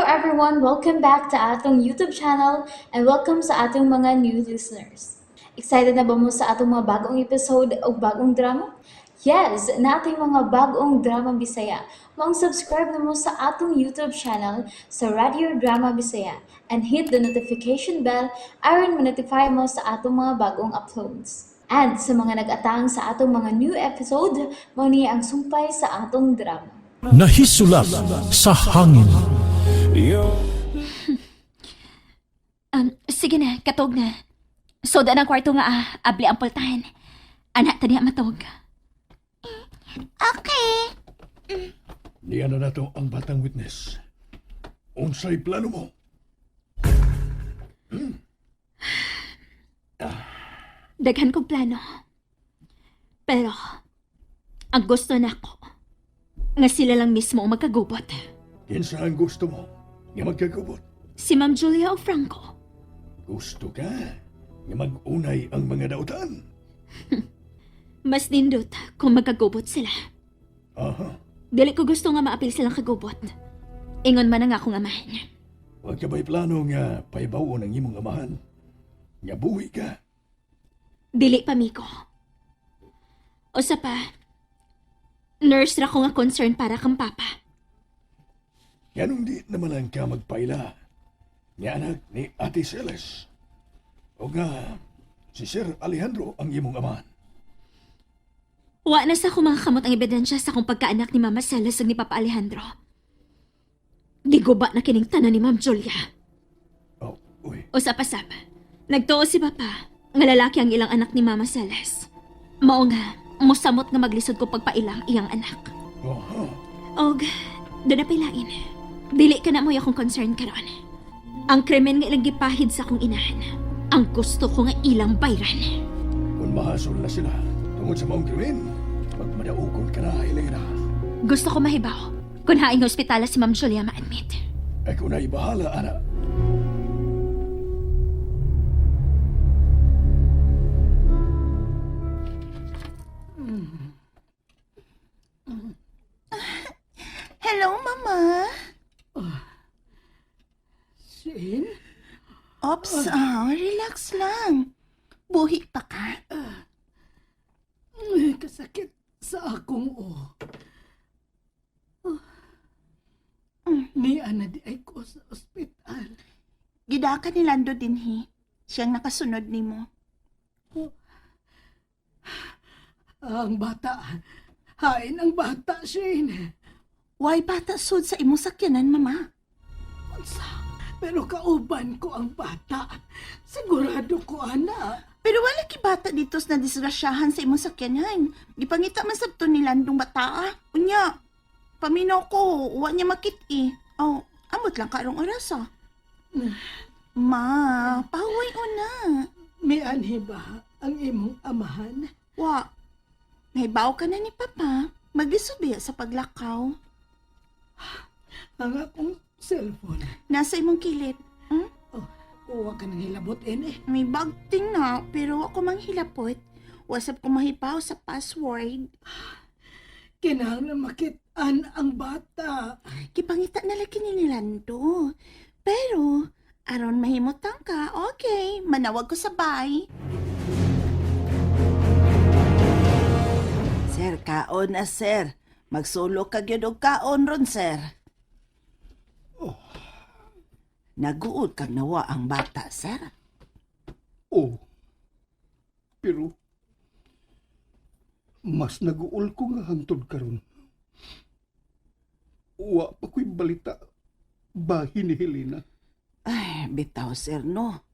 everyone, welcome back to atong YouTube channel and welcome sa atong mga new listeners. Excited na ba mo sa atong mga bagong episode o bagong drama? Yes, na ating mga bagong drama Bisaya. Mag-subscribe na mo sa atong YouTube channel sa Radio Drama Bisaya and hit the notification bell aron ma-notify mo sa atong mga bagong uploads. And sa mga nag-atang sa atong mga new episode, mo niya ang sumpay sa atong drama. Nahisulat sa hangin. Sige na, katog na. Soda ng kwarto nga abli ang pultahan. Anak, taniya matog. Okay. Niyan na nato ang batang witness. Unsay plano mo? Daghan kong plano. Pero, ang gusto nako nga sila lang mismo ang magkagubot. Kinsa ang gusto mo? Nga magkagubot? Si Ma'am Julia o Franco. Gusto ka? Nga mag-unay ang mga dautan? Mas nindot kung magkagubot sila. Aha. Dili ko gusto nga maapil silang kagubot. Ingon man ang akong amahan. Huwag ka ba'y plano nga paibawo ng imong amahan? Nga buhi ka? Dili pa, Miko. O sa pa, nurse ra ko nga concern para kang papa. Yanong di naman lang ka magpaila. Nga anak ni Ate Celes. O nga, si Sir Alejandro ang imong amahan. Wa na sa mga kamot ang ebidensya sa kung pagkaanak ni Mama Celes ug ni Papa Alejandro. Giguba na kining tanan ni Ma'am Julia. Oh, uy. O sapasap, nagtuo si Papa nga lalaki ang ilang anak ni Mama Celes. Mao nga, musamot nga maglisod ko pagpailang iyang anak. Aha. Og, doon na pilain. Dili ka na mo akong concern karon. Ang krimen nga ilang gipahid sa akong inahan. Ang gusto ko nga ilang bayran. Kung mahasol na sila tungod sa maong krimen, magmadaukon ka na, Elena. Gusto ko mahibaw kung haing hospitala si Ma'am Julia ma-admit. Ako na ibahala, anak. Hello, Mama. Sin? Ops, relax lang. Buhi pa ka? Kasakit sa akong Niya na di ay ko sa ospital. Gidaka ni Lando dinhi. Siyang nakasunod nimo. Ang bata. Hain ang bata, Sin. Why bata sud sa imong sakyanan, Mama? Unsa? Pero kauban ko ang bata. Sigurado ko, anak. Pero wala ki bata dito na disgrasyahan sa imong sakyanan. Gipangita man sabto ni Landong bata. Unya, paminaw ko, wa niya makit-i. Oh, amot lang karong oras Ma, pahuway una. May anhi ba ang imong amahan? Wa, nahibaw ka na ni Papa. Maglisod biya sa paglakaw. Ang akong cellphone. Nasa imong kilid. Uwa ka nang hilabot, May bagting na, pero ako manghilapot. Wasap ko mahipaw sa password. Kinahanglan makitaan ang bata. Kipangita na laki ni Lando. Pero, aron mahimutang ka, okay, manawag ko sa bay. Sir, kaon na, sir. Magsulo ka gyud og kaon ron, sir. Naguod kag nawa ang bata, sir. Oh, pero mas naguol ko nga hangtod karon. Wa pa ko'y balita bahin ni Helena. Ay, bitaw, sir, no.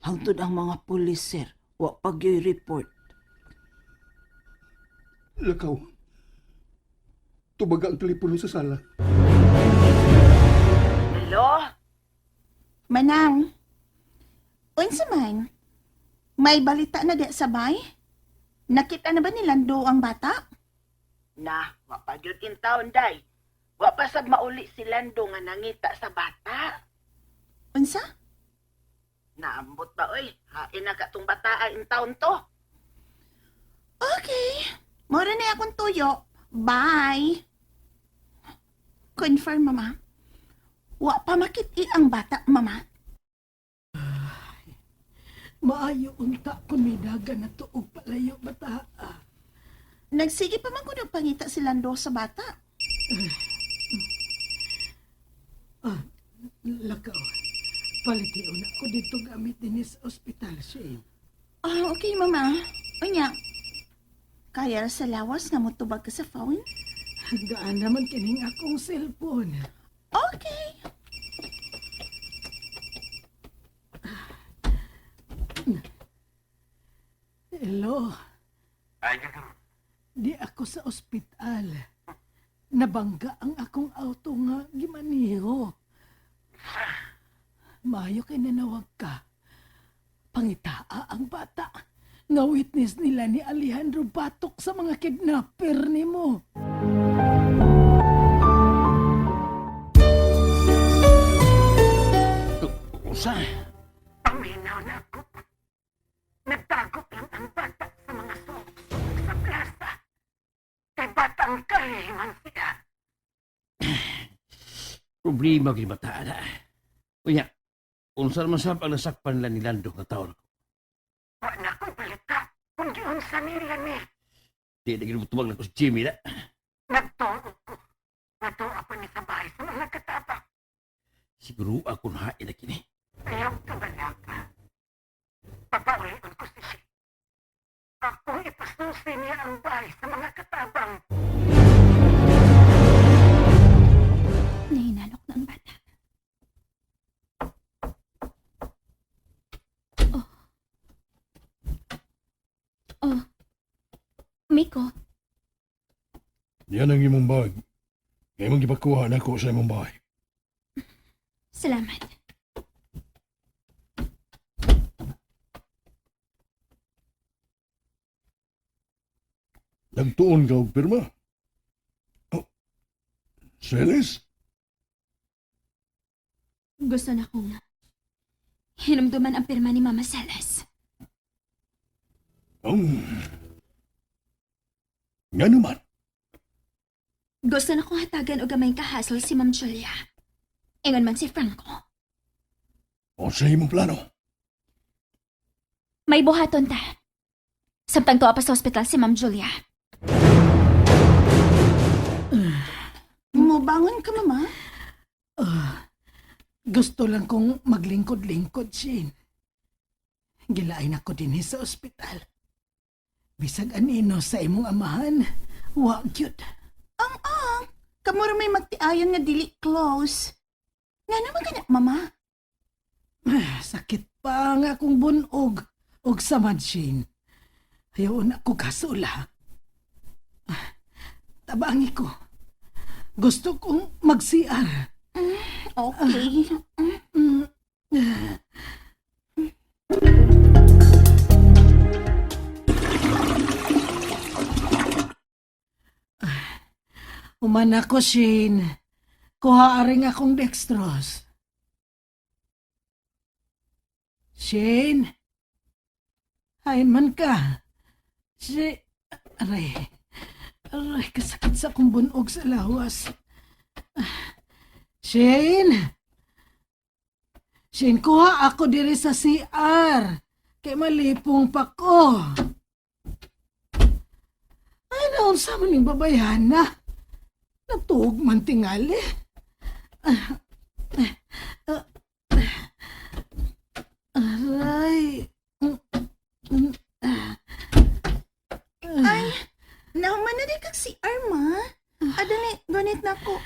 Hangtod ang mga pulis, sir. Wa pa gyud report. Lakaw, tubaga ang telepono sa sala. Hello? Manang, unsa man? May balita na di sa bay? Nakita na ba ni Lando ang bata? Na, wa pa gyud in taon, day. Wa pa sad mauli si Lando nga nangita sa bata. Unsa? Naambot ba, oy? Hain na ka tong bata in taon to. Okay, mora na akong tuyo. Bye. Confirm, Mama. Wa pa makit-i ang bata, mama. Maayo unta kung may dagan na tuog palayo bata. Nagsige pa man ko nagpangita si Lando sa bata. Lakaw. Palitiyon ako dito gamit din sa ospital, Shane. Okay, mama. Unya, kaya sa lawas nga mo tubag ka sa phone? Gaan naman kining akong cellphone. Okay. Hello. Di ako sa ospital. Nabangga ang akong auto nga gimaniho. Mayo kay nanawag ka. Pangitaa ang bata. Nga witness nila ni Alejandro batok sa mga kidnapper ni mo. Usa? Paminaw na ako. Nagtagop lang ang bata sa mga suksok sa plaza. Kay batang kahiman siya. Problema kay bata na. Unya, unsa man sab ang nasakpan nila ni Lando nga taon. Wa na akong balita kung giunsa nila ni. Di na ginutubag na ko si Jimmy na. Nagtuo ko. Nagtuo ako ni sa bahay sa mga katabang. Siguro ako na hain na kini. Ayaw ka balaka. Papauliin ko si siya. Akong ipasusi niya ang bahay sa mga katabang. Nahinalok na ang bata. Oh, Miko, Yan ang imong bag. Kaya mong gipakuha na ko sa imong bahay. salamat. Nagtuon ka og pirma. Oh, Celis? Gusto na kong hinumduman ang pirma ni Mama Celes. Nga naman. Gusto na kong hatagan o gamay kahasol si Ma'am Julia. Ingon man si Franco. O sa imong plano. May buhaton ta. Samtang tuwa pa sa ospital si Ma'am Julia. Mubangon ka, mama? Gusto lang kong maglingkod-lingkod, Shane. Gilain ako din sa ospital. Bisag anino sa imong amahan, wa gyud. Ang, kamura may magtiayon nga dili close. Nga naman ganyan, mama? Sakit pa nga akong bunog og samad, Shane. Ayaw na ko kasula. Tabangi ko. Gusto kong mag-CR. Okay. Uman ako, Shane. Kuha aring akong dextrose. Shane? Hain man ka. Aray. Aray, kasakit sa akong bunog sa lawas. Shane? Shane, kuha ako diri sa CR. Kay malipong pa ko. Ay, naon sa maning babayan na. Natuog man tingali. Aray. Ay, naman na di kag si Arma. Adani, ganit na ko.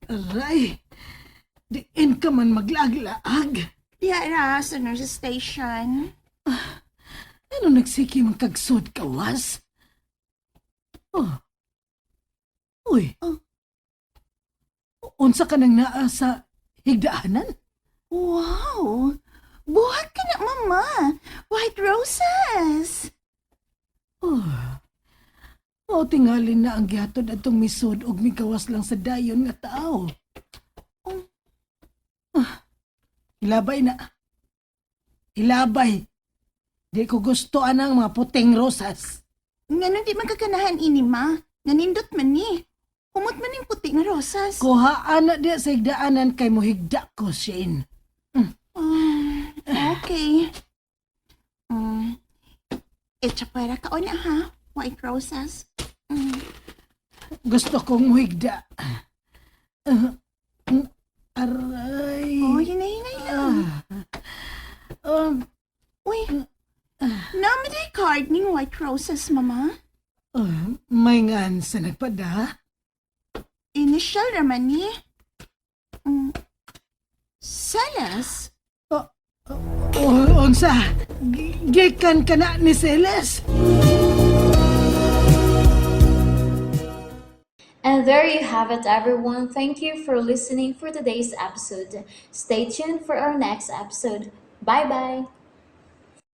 Aray. Diin ka man maglaglaag. Diara sa nurse station. Ano nagsiki mong kagsod kawas? Oh. Uy. Unsa ka nang naa sa higdaanan? Wow! Buhat ka na, mama. White roses. Oh, tingalin na ang gihatod atong misod og migawas lang sa dayon nga tao. Ilabay na. Ilabay. Di ko gusto anang mga puting rosas. Nga di magkakanahan ini, ma. Nanindot man ni. Kumot man yung puti nga rosas. Kuhaan na diya sa higdaanan kay mohigda ko, Shane. Okay. Para ka na ha, white rosas. Gusto kong mohigda. Aray. Oh, hinay-hinay lang. Uy, namin ay card ning white roses, mama. May ngan sa nagpada. Initial raman ni. Salas? Unsa? Gikan ka na ni Celes? And there you have it, everyone. Thank you for listening for today's episode. Stay tuned for our next episode. Bye bye.